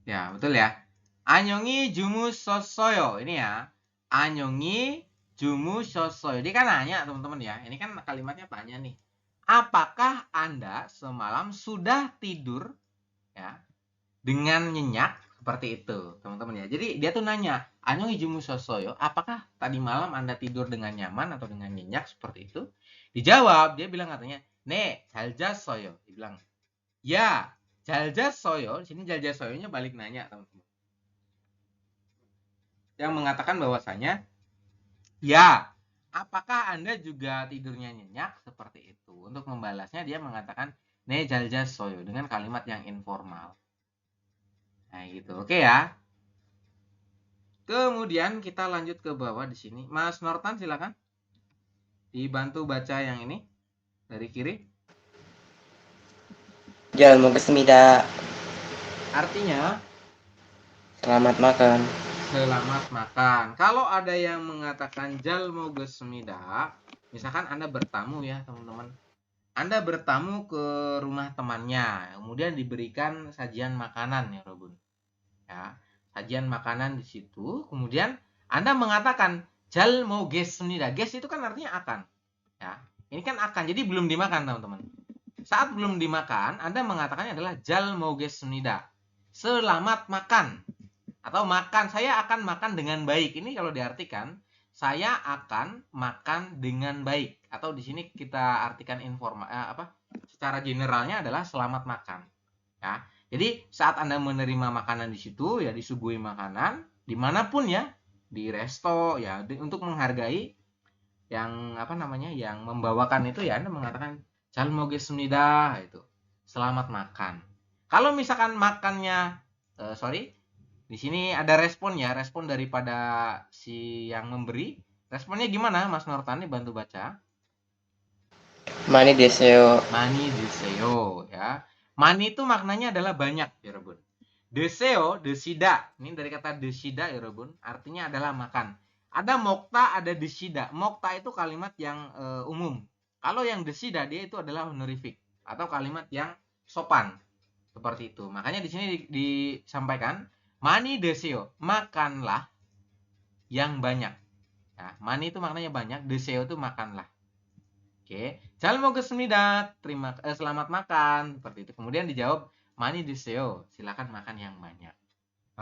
Ya, betul ya. Anyongi jumusossoyo. Ini ya. Anyongi jumusossoyo. Dia kan nanya, teman-teman ya. Ini kan kalimatnya tanya nih. Apakah Anda semalam sudah tidur ya dengan nyenyak seperti itu, teman-teman ya. Jadi dia tuh nanya, Anyongi jumusossoyo, apakah tadi malam Anda tidur dengan nyaman atau dengan nyenyak seperti itu? Dijawab, dia bilang katanya, "Ne, 잘잤어요." Dia bilang, "Ya, 잘잤어요." Di sini 잘잤어요nya balik nanya, teman-teman. Yang mengatakan bahwasanya, "Ya, apakah Anda juga tidurnya nyenyak?" Seperti itu. Untuk membalasnya dia mengatakan, "Ne, 잘잤어요." Dengan kalimat yang informal. Nah, gitu. Oke ya. Kemudian kita lanjut ke bawah di sini. Mas Nortan silakan. Dibantu baca yang ini dari kiri. 잘 먹겠습니다. Artinya Selamat makan. selamat makan. Kalau ada yang mengatakan 잘 먹겠습니다, misalkan Anda bertamu ya, teman-teman. Anda bertamu ke rumah temannya, kemudian diberikan sajian makanan ya, Robun. Ya, sajian makanan di situ, kemudian Anda mengatakan 잘 먹겠습니다. Ges itu kan artinya akan. Ya, ini kan akan, jadi belum dimakan, teman-teman. Saat belum dimakan, Anda mengatakannya adalah 잘 먹겠습니다. Selamat makan. Atau makan, saya akan makan dengan baik. Ini kalau diartikan, saya akan makan dengan baik. Atau di sini kita artikan secara generalnya adalah selamat makan. Ya. Jadi saat Anda menerima makanan di situ, ya disuguhi makanan dimanapun ya, di resto ya, untuk menghargai yang yang membawakan itu ya, Anda mengatakan 잘 먹겠습니다 itu. Selamat makan. Kalau misalkan makannya di sini ada respon ya, respon daripada si yang memberi. Responnya gimana, Mas Nortani bantu baca. Mani deseo. Mani deseo ya. Mani itu maknanya adalah banyak ya, Robun. Deseo, desida. Ini dari kata desida ya, Robun. Artinya adalah makan. Ada mokta, ada desida. Mokta itu kalimat yang umum. Kalau yang desida dia itu adalah honorific atau kalimat yang sopan. Seperti itu. Makanya di sini disampaikan mani deseo, makanlah yang banyak. Ya, mani itu maknanya banyak, deseo itu makanlah. Oke, 잘 먹겠습니다. Selamat makan. Seperti itu. Kemudian dijawab mani deseo, silakan makan yang banyak.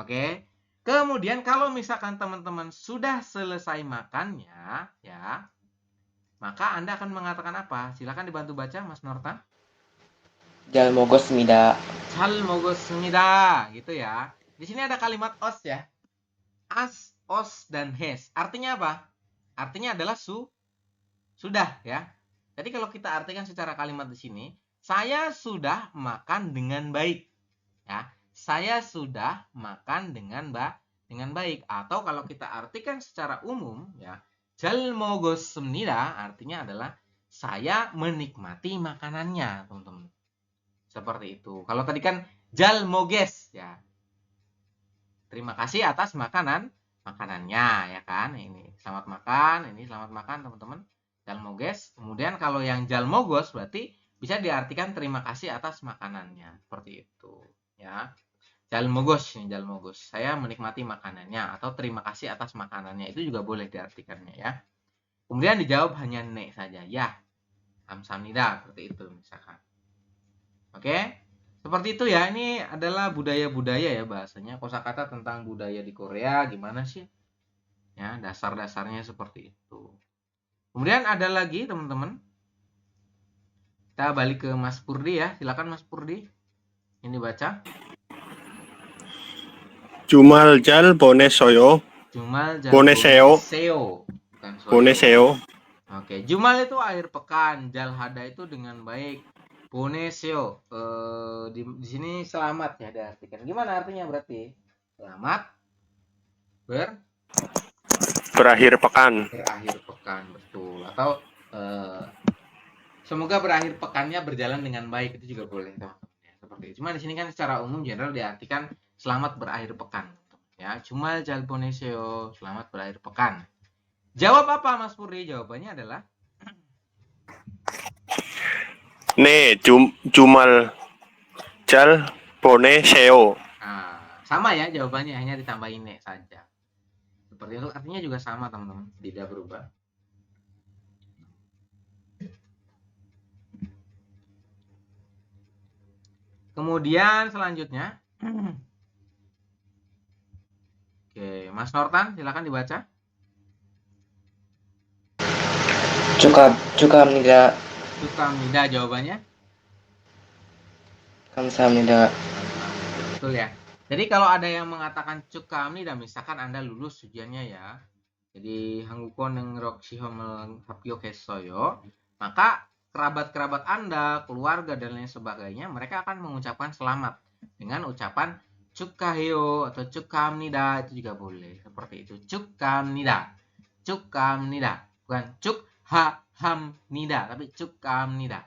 Oke. Kemudian kalau misalkan teman-teman sudah selesai makannya, ya, maka Anda akan mengatakan apa? Silakan dibantu baca, Mas Norta. 잘 먹었습니다. 잘 먹었습니다, gitu ya. Di sini ada kalimat os ya. As, os, dan has. Artinya apa? Artinya adalah sudah ya. Jadi kalau kita artikan secara kalimat di sini, saya sudah makan dengan baik. Ya, saya sudah makan dengan baik. Atau kalau kita artikan secara umum, ya, 잘 먹었습니다 artinya adalah saya menikmati makanannya, teman-teman. Seperti itu. Kalau tadi kan 잘 먹겠, ya. Terima kasih atas makanannya, ya kan? Ini selamat makan, teman-teman. 잘 먹겠. Kemudian kalau yang 잘 먹었 berarti bisa diartikan terima kasih atas makanannya. Seperti itu, ya. 잘 먹었, 잘 먹었. Saya menikmati makanannya atau terima kasih atas makanannya. Itu juga boleh diartikannya, ya. Kemudian dijawab hanya ne saja. Ya. 감사합니다. Seperti itu misalkan. Oke. Seperti itu ya. Ini adalah budaya-budaya ya bahasanya. Kosakata tentang budaya di Korea gimana sih? Ya, dasar-dasarnya seperti itu. Kemudian ada lagi, teman-teman. Kita balik ke Mas Purdi ya. Silakan Mas Purdi. Ini baca. 주말 잘 보내세요. Jumal 잘 보내세요. Bukan soyo. 보내세요. Oke, Jumal itu akhir pekan, Jalhada itu dengan baik. Boneseo di sini selamat ya diartikan. Gimana artinya berarti? Selamat berakhir pekan. berakhir pekan, betul. Atau semoga berakhir pekannya berjalan dengan baik, itu juga boleh, teman-teman. Ya, seperti itu. Cuma di sini kan secara umum general diartikan selamat berakhir pekan. Ya, Jumal 잘 보내세요, selamat berakhir pekan. Jawab apa Mas Purdi? Jawabannya adalah 네, 주말 잘 보내세요. sama ya jawabannya, hanya ditambahin nek saja. Seperti itu, artinya juga sama teman-teman, tidak berubah. Kemudian selanjutnya, oke, Mas Nortan silakan dibaca. 축하합니다. Sukamida jawabannya. 감사합니다. Betul ya. Jadi kalau ada yang mengatakan Sukamida, misalkan Anda lulus ujiannya ya. Jadi 한국어 능력 시험을 합격했어요. Maka kerabat-kerabat Anda, keluarga dan lain sebagainya, mereka akan mengucapkan selamat dengan ucapan 축하해요 atau 축하합니다, itu juga boleh. Seperti itu. 축하합니다. 축하합니다. Bukan 축하합니다, tapi 축하합니다.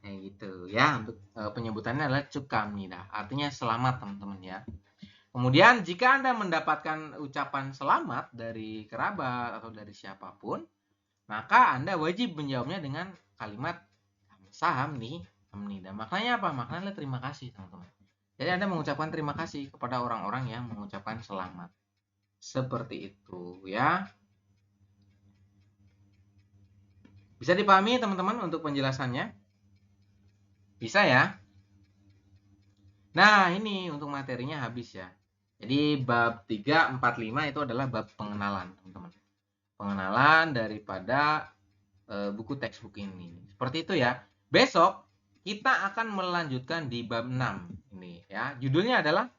Nah, gitu ya. Untuk penyebutannya adalah 축하합니다. Artinya selamat, teman-teman ya. Kemudian jika Anda mendapatkan ucapan selamat dari kerabat atau dari siapapun, maka Anda wajib menjawabnya dengan kalimat 감사합니다. Maknanya apa? Maknanya adalah terima kasih, teman-teman. Jadi Anda mengucapkan terima kasih kepada orang-orang yang mengucapkan selamat. Seperti itu ya. Bisa dipahami teman-teman untuk penjelasannya? Bisa ya? Nah, ini untuk materinya habis ya. Jadi bab 3, 4, 5 itu adalah bab pengenalan, teman-teman. Pengenalan daripada buku textbook ini. Seperti itu ya. Besok kita akan melanjutkan di bab 6 ini ya. Judulnya adalah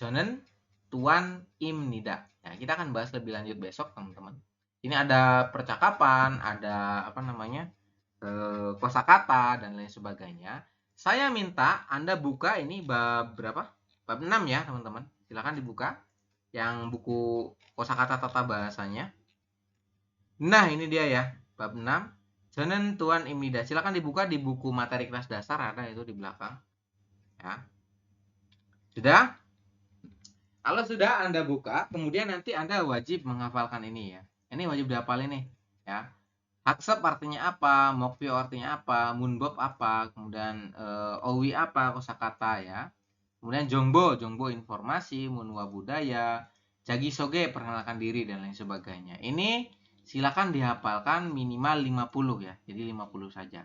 저는 tuan imnida. Ya, kita akan bahas lebih lanjut besok, teman-teman. Ini ada percakapan, ada kosakata dan lain sebagainya. Saya minta Anda buka ini bab berapa? Bab 6 ya, teman-teman. Silakan dibuka yang buku kosakata tata bahasanya. Nah, ini dia ya, bab 6. 저는 tuan imnida. Silakan dibuka di buku materi kelas dasar, ada itu di belakang. Ya. Sudah? Kalau sudah Anda buka, kemudian nanti Anda wajib menghafalkan ini ya. Ini wajib dihafalin nih, ya. Haksep artinya apa, mokpyo artinya apa, munbob apa, kemudian owi apa, kosakata ya. Kemudian jongbo informasi, munwa budaya, jagi soge perkenalkan diri dan lain sebagainya. Ini silakan dihafalkan minimal 50 ya. Jadi 50 saja.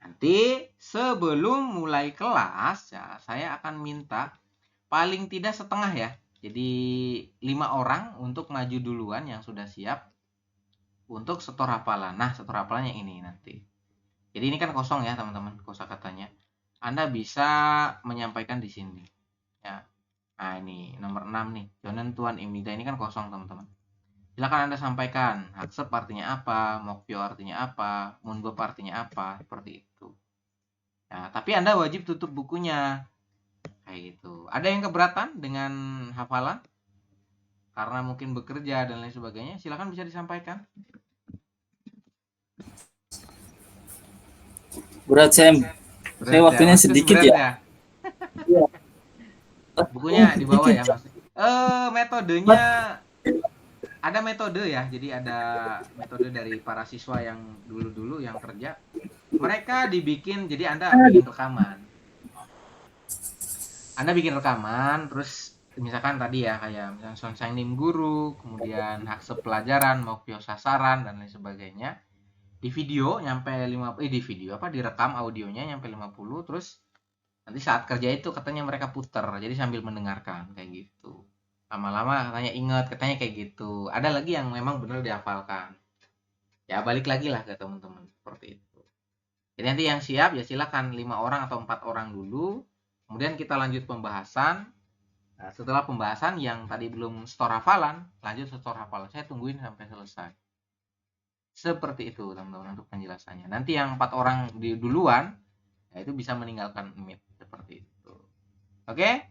Nanti sebelum mulai kelas ya, saya akan minta paling tidak setengah ya. Jadi 5 orang untuk maju duluan yang sudah siap untuk setor hafalan. Nah, setor hafalannya ini nanti. Jadi ini kan kosong ya teman-teman kosakatanya. Anda bisa menyampaikan di sini. Ya. Nah ini nomor 6 nih. Jonen Tuan Imida ini kan kosong teman-teman. Silakan Anda sampaikan. Haksep artinya apa, Mokpyo artinya apa, Munbop artinya apa, seperti itu. Ya, tapi Anda wajib tutup bukunya. Kayak gitu. Ada yang keberatan dengan hafalan? Karena mungkin bekerja dan lain sebagainya, silakan bisa disampaikan. Berat Sam. Saya waktunya Mas, sedikit berat ya. Iya. Bukunya di bawah ya Mas. Metodenya ada metode ya. Jadi ada metode dari para siswa yang dulu-dulu yang kerja. Mereka dibikin, jadi Anda bikin rekaman. Anda bikin rekaman, terus misalkan tadi ya kayak misalnya Sonsangnim guru, kemudian haksep pelajaran, Mokpyo sasaran dan lain sebagainya. Di video nyampe 50 di video apa direkam audionya nyampe 50, terus nanti saat kerja itu katanya mereka puter, jadi sambil mendengarkan kayak gitu. Lama-lama katanya ingat, katanya kayak gitu. Ada lagi yang memang benar dihafalkan. Ya balik lagi lah ke teman-teman seperti itu. Jadi nanti yang siap ya silakan 5 orang atau 4 orang dulu. Kemudian kita lanjut pembahasan. Nah, setelah pembahasan yang tadi belum store hafalan, lanjut store hafalan. Saya tungguin sampai selesai. Seperti itu teman-teman untuk penjelasannya. Nanti yang 4 orang di duluan, ya itu bisa meninggalkan Meet seperti itu. Oke?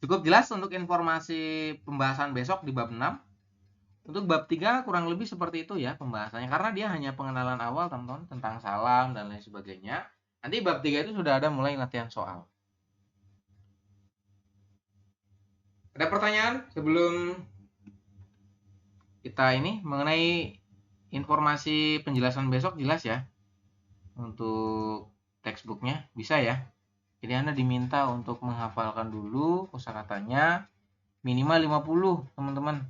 Cukup jelas untuk informasi pembahasan besok di bab 6. Untuk bab 3 kurang lebih seperti itu ya pembahasannya. Karena dia hanya pengenalan awal teman-teman tentang salam dan lain sebagainya. Nanti bab 3 itu sudah ada mulai latihan soal. Ada pertanyaan sebelum kita ini mengenai informasi penjelasan besok jelas ya? Untuk textbooknya bisa ya? Jadi Anda diminta untuk menghafalkan dulu kosakatanya minimal 50 teman-teman.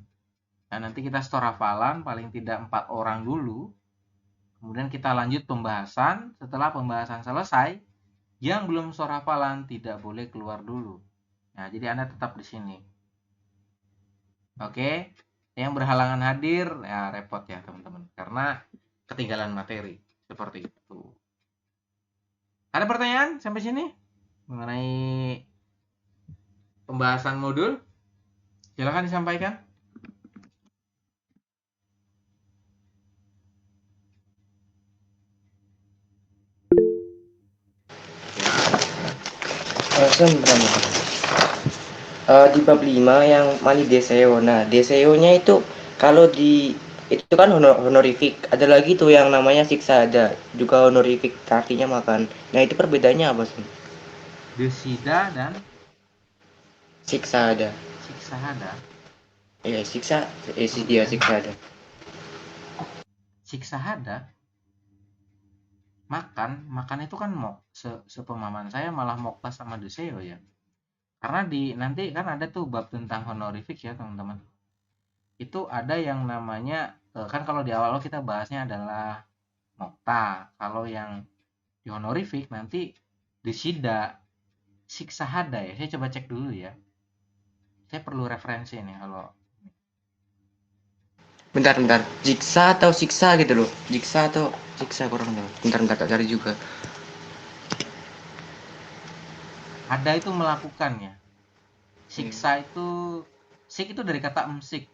Nah nanti kita store hafalan paling tidak 4 orang dulu. Kemudian kita lanjut pembahasan. Setelah pembahasan selesai, yang belum store hafalan tidak boleh keluar dulu. Nah jadi Anda tetap di sini. Oke, yang berhalangan hadir ya repot ya teman-teman. Karena ketinggalan materi seperti itu. Ada pertanyaan sampai sini mengenai pembahasan modul? Silakan disampaikan. Di bab 5 yang mani deseo. Nah, deseonya itu kalau di itu kan honorific. Ada lagi tuh yang namanya siksa ada, juga honorific artinya makan. Nah, itu perbedaannya apa sih? Desida dan Siksa ada. siksa ada. Iya, siksa dia siksa ada. Siksa ada. Makan itu kan sepemahaman saya malah mokta sama deseo ya. Karena nanti kan ada tuh bab tentang honorific ya teman-teman. Itu ada yang namanya kan kalau di awal kita bahasnya adalah mokta. Kalau yang di honorific nanti desida, siksa hada ya. Saya coba cek dulu ya. Saya perlu referensi nih kalau. Bentar. Jiksa atau siksa gitu loh. Jiksa atau siksa kurang tahu. Bentar tak cari juga. Hada itu melakukannya. Siksa itu sik itu dari kata emsik.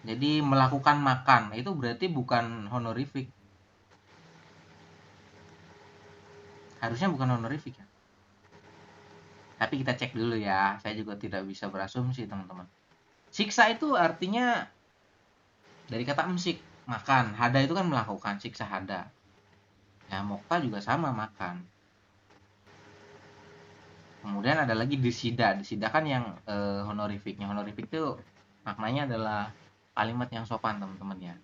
Jadi melakukan makan itu berarti bukan honorific. Harusnya bukan honorific ya. Tapi kita cek dulu ya. Saya juga tidak bisa berasumsi teman-teman. Siksa itu artinya dari kata emsik, makan. Hada itu kan melakukan, siksa hada. Ya mokta juga sama makan. Kemudian ada lagi desida. Desida kan yang honorificnya. Honorific itu maknanya adalah kalimat yang sopan teman-teman ya.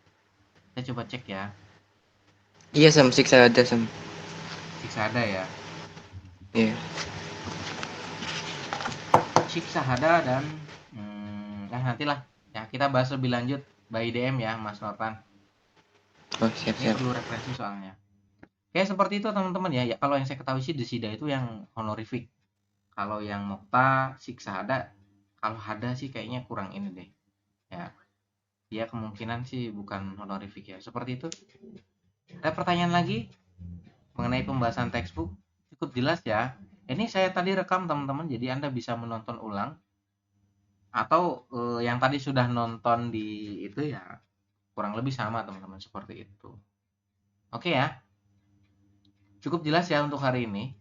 Saya coba cek ya. Iya, Sam, siksa ada, Sam. Siksa ada ya. Iya. Siksa hada dan nantilah ya kita bahas lebih lanjut by DM ya Mas Nortan. Oh, siap Ini siap. perlu referensi soalnya. Kayak seperti itu teman-teman ya. Ya kalau yang saya ketahui sih desida itu yang honorific. Kalau yang mokta, siksa ada, kalau hada sih kayaknya kurang ini deh. Ya, dia kemungkinan sih bukan honorific ya. Seperti itu. Ada pertanyaan lagi mengenai pembahasan textbook? Cukup jelas ya. Ini saya tadi rekam teman-teman, jadi Anda bisa menonton ulang. Atau yang tadi sudah nonton di itu ya kurang lebih sama teman-teman seperti itu. Oke ya. Cukup jelas ya untuk hari ini.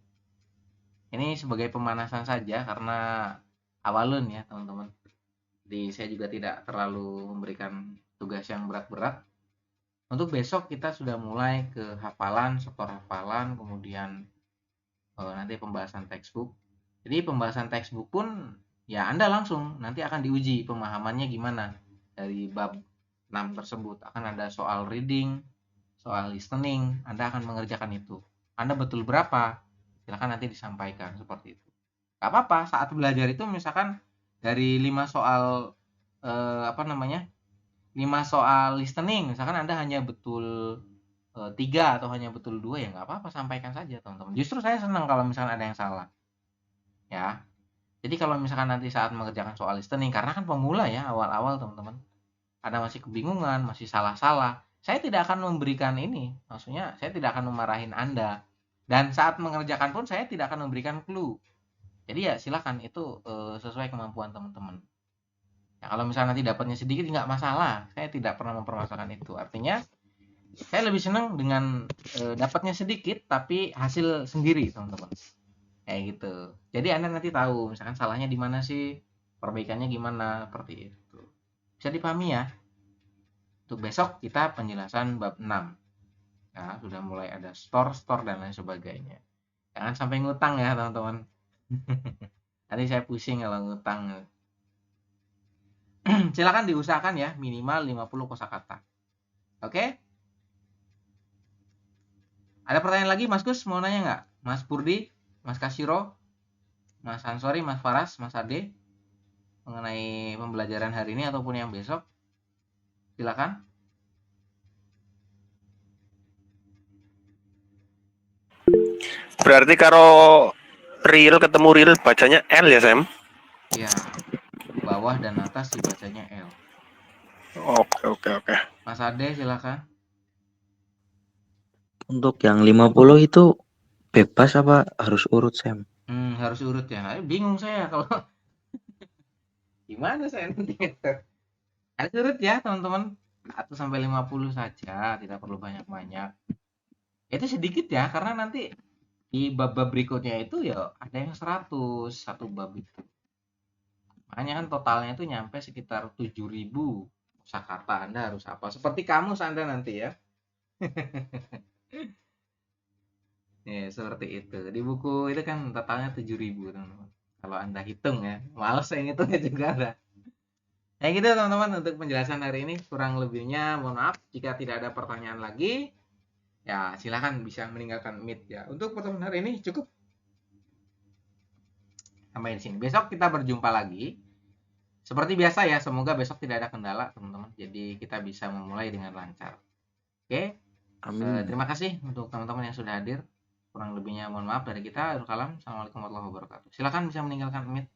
Ini sebagai pemanasan saja karena awalun ya teman-teman. Jadi saya juga tidak terlalu memberikan tugas yang berat-berat. Untuk besok kita sudah mulai ke hafalan, skor hafalan, kemudian nanti pembahasan textbook. Jadi pembahasan textbook pun ya Anda langsung nanti akan diuji pemahamannya gimana dari bab 6 tersebut. Akan ada soal reading, soal listening, Anda akan mengerjakan itu. Anda betul berapa? Silakan nanti disampaikan seperti itu. Gak apa-apa, saat belajar itu misalkan dari 5 soal 5 soal listening, misalkan Anda hanya betul 3 atau hanya betul 2 ya nggak apa-apa, sampaikan saja teman-teman. Justru saya senang kalau misalkan ada yang salah. Ya. Jadi kalau misalkan nanti saat mengerjakan soal listening, karena kan pemula ya awal-awal teman-teman. Anda masih kebingungan, masih salah-salah. Saya tidak akan memberikan ini, maksudnya saya tidak akan memarahin Anda. Dan saat mengerjakan pun saya tidak akan memberikan clue. Jadi ya silakan itu sesuai kemampuan teman-teman. Ya, kalau misalnya nanti dapatnya sedikit nggak masalah, saya tidak pernah mempermasalahkan itu. Artinya saya lebih senang dengan dapatnya sedikit tapi hasil sendiri teman-teman. Kayak gitu. Jadi Anda nanti tahu misalkan salahnya di mana sih, perbaikannya gimana, seperti itu. Bisa dipahami ya? Untuk besok kita penjelasan bab 6. Ya, sudah mulai ada store dan lain sebagainya. Jangan sampai ngutang ya teman-teman. Nanti saya pusing kalau ngutang. Silakan diusahakan ya minimal 50 kosakata. Oke? Ada pertanyaan lagi Mas Gus mau nanya nggak? Mas Purdi, Mas Kasiro, Mas Ansori, Mas Faras, Mas Ade mengenai pembelajaran hari ini ataupun yang besok? Silakan. Berarti kalau real ketemu real bacanya L ya, Sam? Ya, bawah dan atas dibacanya L. Oke. Mas Ade silakan. Untuk yang 50 itu bebas apa harus urut, Sam? Harus urut ya. Bingung saya kalau gimana saya nanti itu. Harus urut ya teman-teman. 1 sampai 50 saja, tidak perlu banyak-banyak. Itu sedikit ya karena nanti di bab-bab berikutnya itu ya ada yang 100 satu bab itu. Makanya kan totalnya itu nyampe sekitar 7.000 kosakata. Anda harus apa? Seperti kamus Anda nanti ya. Ya, seperti itu. Di buku itu kan totalnya 7.000 teman-teman. Kalau Anda hitung ya. Males saya ngitungnya juga ada. Ya gitu teman-teman untuk penjelasan hari ini. Kurang lebihnya mohon maaf jika tidak ada pertanyaan lagi. Ya silahkan bisa meninggalkan Meet ya. Untuk pertemuan hari ini cukup sampai di sini. Besok kita berjumpa lagi. Seperti biasa ya, semoga besok tidak ada kendala teman-teman. Jadi kita bisa memulai dengan lancar. Oke. Terima kasih untuk teman-teman yang sudah hadir. Kurang lebihnya mohon maaf dari kita. Assalamualaikum warahmatullahi wabarakatuh. Silakan bisa meninggalkan Meet.